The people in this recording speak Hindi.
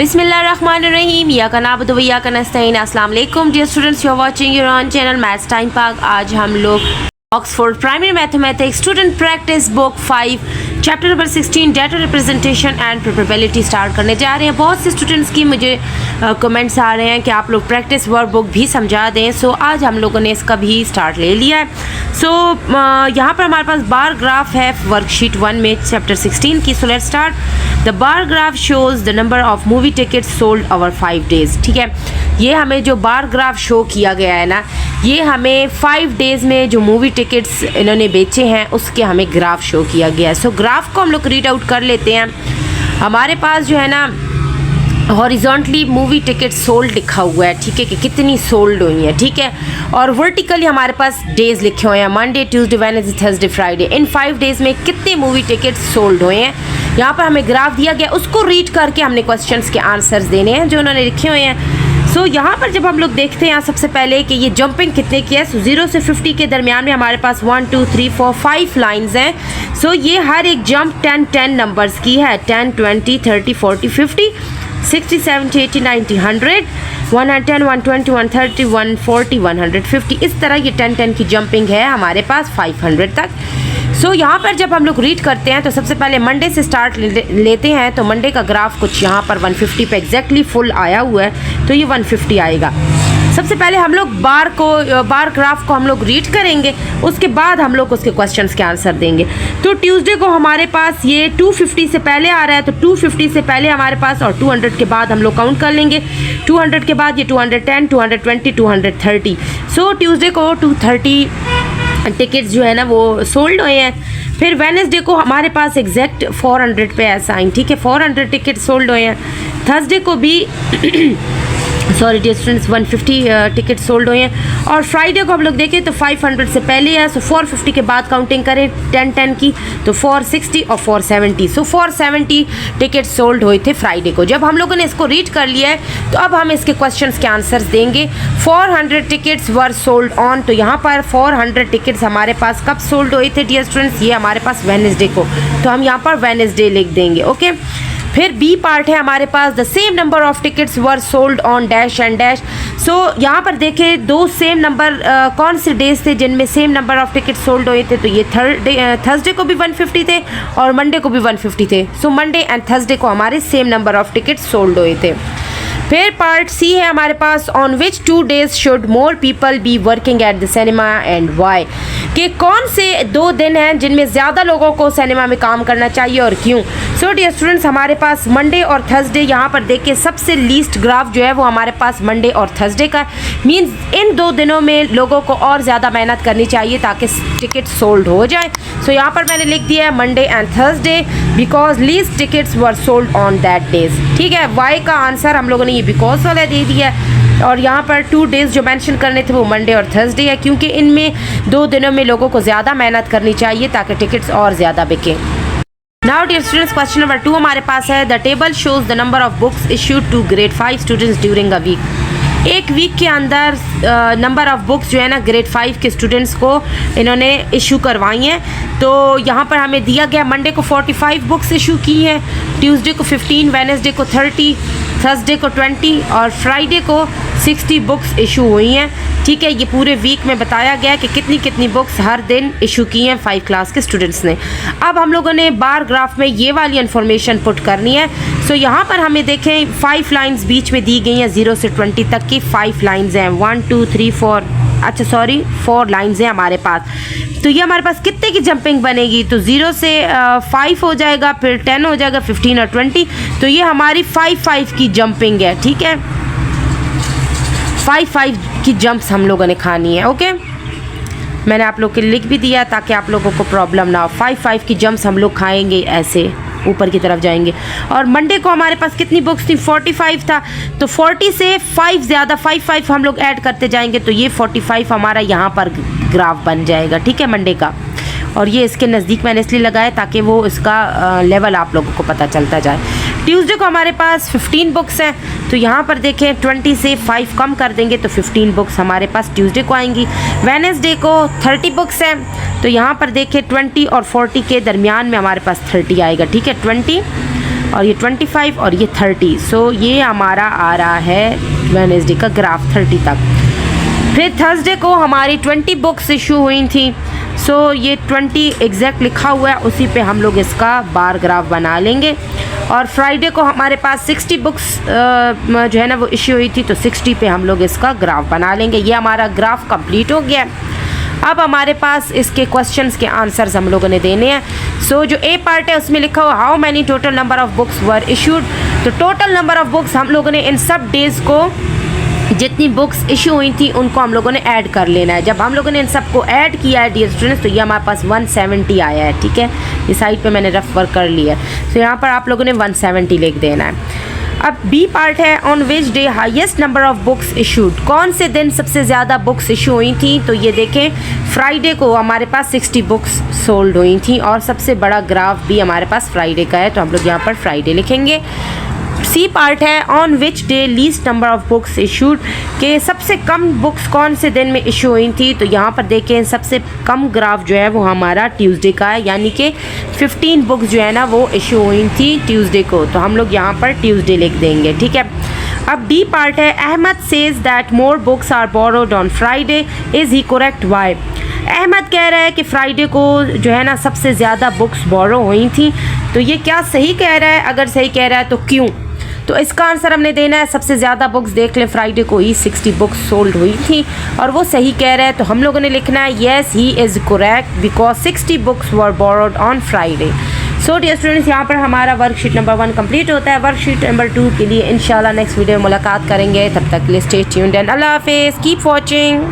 बिस्मिल्लाहिर्रहमानिर्रहीम या का नाबुदु व इय्याका नस्तईन। अस्सलाम वालेकुम dear students, you are watching your own channel maths time park. आज हम लोग Oxford primary mathematics student practice book 5 chapter number 16 data representation and probability start करने जा रहे हैं। बहुत से स्टूडेंट्स की मुझे कमेंट्स आ रहे हैं कि आप लोग प्रैक्टिस वर्क बुक भी समझा दें। सो आज हम लोगों ने इसका भी स्टार्ट ले लिया है। सो यहाँ पर हमारे पास बार ग्राफ है वर्कशीट 1 में चैप्टर 16 की। So let's start. The bar graph shows the number of movie tickets sold over 5 days. ठीक है, ये हमें जो बार ग्राफ शो किया गया है ना, ये हमें 5 डेज़ में जो मूवी टिकट्स इन्होंने बेचे हैं उसके हमें ग्राफ शो किया गया है। सो ग्राफ को हम लोग रीड आउट कर लेते हैं। हमारे पास जो है ना हॉरिजॉन्टली मूवी टिकट सोल्ड लिखा हुआ है, ठीक है, कि कितनी सोल्ड हुई हैं, ठीक है। और वर्टिकली हमारे पास डेज़ लिखे हुए हैं, Monday Tuesday Wednesday Thursday Friday. इन 5 डेज़ में कितने मूवी टिकट सोल्ड हुए हैं, यहाँ पर हमें ग्राफ दिया गया, उसको रीड करके हमने क्वेश्चंस के आंसर्स देने हैं जो उन्होंने लिखे हुए हैं। सो यहाँ पर जब हम लोग देखते हैं सबसे पहले कि ये जंपिंग कितने की है, 0 से 50 के दरमियान में हमारे पास 1 2 3 4 5 लाइंस हैं। सो ये हर एक जंप 10 नंबर्स की है, 10 20 30 40 50 60 70 80 90 100 110 120 130 140 150। इस तरह ये 10 की जंपिंग है हमारे पास 500 तक। सो यहाँ पर जब हम लोग रीड करते हैं तो सबसे पहले मंडे से स्टार्ट लेते हैं। तो मंडे का ग्राफ कुछ यहाँ पर 150 पे एग्जैक्टली फुल आया हुआ है, तो ये 150 आएगा। सबसे पहले हम लोग बार ग्राफ को हम लोग रीड करेंगे, उसके बाद हम लोग उसके क्वेश्चंस के आंसर देंगे। तो ट्यूसडे को हमारे पास ये 250 से पहले आ रहा है, तो 250 से पहले हमारे पास, और 200 के बाद हम लोग काउंट कर लेंगे। 200 के बाद ये 210 220 230। सो ट्यूसडे को 230 टिकट्स जो है ना वो सोल्ड हुए हैं। फिर वेडनेसडे को हमारे पास एग्जैक्ट 400 पे ऐसा आई, ठीक है, 400 टिकट सोल्ड हुए हैं। थर्सडे को भी sorry dear students 150 ticket sold हुए हैं। और फ्राइडे को हम लोग देखें तो 500 से पहले है, सो 450 के बाद काउंटिंग करें 10 की तो 460 और 470। सो 470 टिकट सोल्ड हुए थे फ्राइडे को। जब हम लोगों ने इसको रीड कर लिया है तो अब हम इसके क्वेश्चंस के आंसर्स देंगे। 400 टिकट्स वर सोल्ड ऑन, तो यहाँ पर 400 टिकट्स हमारे पास कब सोल्ड हुए थे डियर स्टूडेंट्स, ये हमारे पास वेडनेसडे को, तो हम यहाँ पर वेडनेसडे लिख देंगे। ओके, फिर बी पार्ट है हमारे पास, the same number of tickets were sold on dash and dash. So यहाँ पर देखें दो सेम नंबर कौन से डेज थे जिनमें same number of ticket sold हुए थे, तो ये थर्सडे को भी 150 थे और मंडे को भी 150 थे। सो मंडे एंड थर्सडे को हमारे same number of ticket sold हुए थे। फिर पार्ट सी है हमारे पास, on which 2 days should more people be working at the cinema and why, कि कौन से 2 दिन हैं जिनमें ज़्यादा लोगों को सिनेमा में काम करना चाहिए और क्यों। सो डियर स्टूडेंट्स हमारे पास मंडे और थर्सडे, यहाँ पर देखिए सबसे लीस्ट ग्राफ जो है वो हमारे पास मंडे और थर्सडे का, मीन्स इन 2 दिनों में लोगों को और ज़्यादा मेहनत करनी चाहिए ताकि टिकट सोल्ड हो जाए। सो यहाँ पर मैंने लिख दिया है Monday and Thursday because least tickets were sold on that days. ठीक है, वाई का आंसर हम लोगों ने ये बिकॉज वाला दे दिया है। और यहाँ पर 2 डेज़ जो मेंशन करने थे वो मंडे और थर्सडे है, क्योंकि इनमें 2 दिनों में लोगों को ज़्यादा मेहनत करनी चाहिए ताकि टिकट्स और ज़्यादा बिकें। Now dear students question number 2 हमारे पास है, the table shows the number of books issued to grade 5 students during a week. एक वीक के अंदर नंबर ऑफ बुक्स जो है ना ग्रेड 5 के स्टूडेंट्स को इन्होंने इशू करवाई हैं। तो यहाँ पर हमें दिया गया मंडे को 45 बुक्स इशू की हैं, ट्यूसडे को 15, वेडनेसडे को 30, थर्सडे को 20 और फ्राइडे को 60 बुक्स इशू हुई हैं। ठीक है, ये पूरे वीक में बताया गया है कि कितनी कितनी बुक्स हर दिन इशू की हैं 5 क्लास के स्टूडेंट्स ने। अब हम लोगों ने बार ग्राफ में ये वाली इन्फॉर्मेशन पुट करनी है। सो यहाँ पर हमें देखें 5 लाइंस बीच में दी गई हैं, 0 से 20 तक की 5 लाइंस हैं, 1 2 3 4, अच्छा सॉरी 4 लाइंस हैं हमारे पास। तो ये हमारे पास कितने की जंपिंग बनेगी, तो 0 से 5 हो जाएगा, फिर 10 हो जाएगा, 15 और 20। तो ये हमारी 5 की जंपिंग है। ठीक है, 5 की जंप्स हम लोगों ने खानी है। ओके, मैंने आप लोग के लिख भी दिया ताकि आप लोगों को प्रॉब्लम ना हो। 5 की जंप्स हम लोग खाएंगे, ऐसे ऊपर की तरफ जाएंगे। और मंडे को हमारे पास कितनी बुक्स थी, 45 था, तो 40 से 5 ज़्यादा 5 हम लोग ऐड करते जाएंगे, तो ये 45 हमारा यहाँ पर ग्राफ बन जाएगा। ठीक है, मंडे का। और ये इसके नज़दीक मैंने इसलिए लगाया ताकि वो इसका लेवल आप लोगों को पता चलता जाए। ट्यूसडे को हमारे पास 15 बुक्स हैं, तो यहाँ पर देखें 20 से 5 कम कर देंगे तो 15 बुक्स हमारे पास ट्यूसडे को आएंगी। वेडनेसडे को 30 बुक्स हैं, तो यहाँ पर देखें 20 और 40 के दरमियान में हमारे पास 30 आएगा। ठीक है, 20 और ये 25 और ये 30। सो ये हमारा आ रहा है वेडनेसडे का ग्राफ 30 तक। फिर थर्सडे को हमारी 20 बुक्स इशू हुई थी। सो ये 20 एग्जैक्ट लिखा हुआ है, उसी पे हम लोग इसका बार ग्राफ बना लेंगे। और फ्राइडे को हमारे पास 60 बुक्स जो है ना वो इशू हुई थी, तो 60 पे हम लोग इसका ग्राफ बना लेंगे। ये हमारा ग्राफ कंप्लीट हो गया। अब हमारे पास इसके क्वेश्चंस के आंसर्स हम लोगों ने देने हैं। सो जो ए पार्ट है उसमें लिखा हुआ how many total number of books were issued. तो टोटल नंबर ऑफ बुक्स हम लोगों ने इन सब डेज़ को जितनी बुक्स इशू हुई थी उनको हम लोगों ने ऐड कर लेना है। जब हम लोगों ने इन सबको ऐड किया है डियर स्टूडेंट्स, तो ये हमारे पास 170 आया है। ठीक है, ये साइड पे मैंने रफ वर्क कर लिया है। तो यहाँ पर आप लोगों ने 170 लिख देना है। अब बी पार्ट है on which day highest number of books issued. कौन से दिन सबसे ज़्यादा बुक्स इशू हुई थी? तो ये देखें, फ्राइडे को हमारे पास 60 बुक्स सोल्ड हुई थी और सबसे बड़ा ग्राफ भी हमारे पास फ्राइडे का है, तो हम लोग यहाँ पर फ्राइडे लिखेंगे। सी पार्ट है on which day least number of books issued, के सबसे कम बुक्स कौन से दिन में इशू हुई थी। तो यहाँ पर देखें सबसे कम ग्राफ जो है वो हमारा ट्यूसडे का है, यानी कि 15 बुक्स जो है ना वो इशू हुई थी ट्यूसडे को, तो हम लोग यहाँ पर ट्यूसडे लिख देंगे। ठीक है, अब डी पार्ट है Ahmed says that more books are borrowed on Friday, is he correct why. Ahmed कह रहा है कि फ्राइडे को जो है ना सबसे ज़्यादा बुक्स बोरो हुई थी, तो ये क्या सही कह रहा है? अगर सही कह रहा है तो क्यों? तो इसका आंसर हमने देना है सबसे ज़्यादा बुक्स देख लें, फ्राइडे को ही 60 बुक्स सोल्ड हुई थी और वो सही कह रहा है, तो हम लोगों ने लिखना है yes he is correct because 60 books were borrowed on Friday. So dear students, यहाँ पर हमारा वर्कशीट नंबर 1 कंप्लीट होता है। वर्कशीट नंबर 2 के लिए इंशाल्लाह नेक्स्ट वीडियो में मुलाकात करेंगे। तब तक के लिए स्टे ट्यून्ड एंड अल्लाह हाफिज़, कीप वॉचिंग।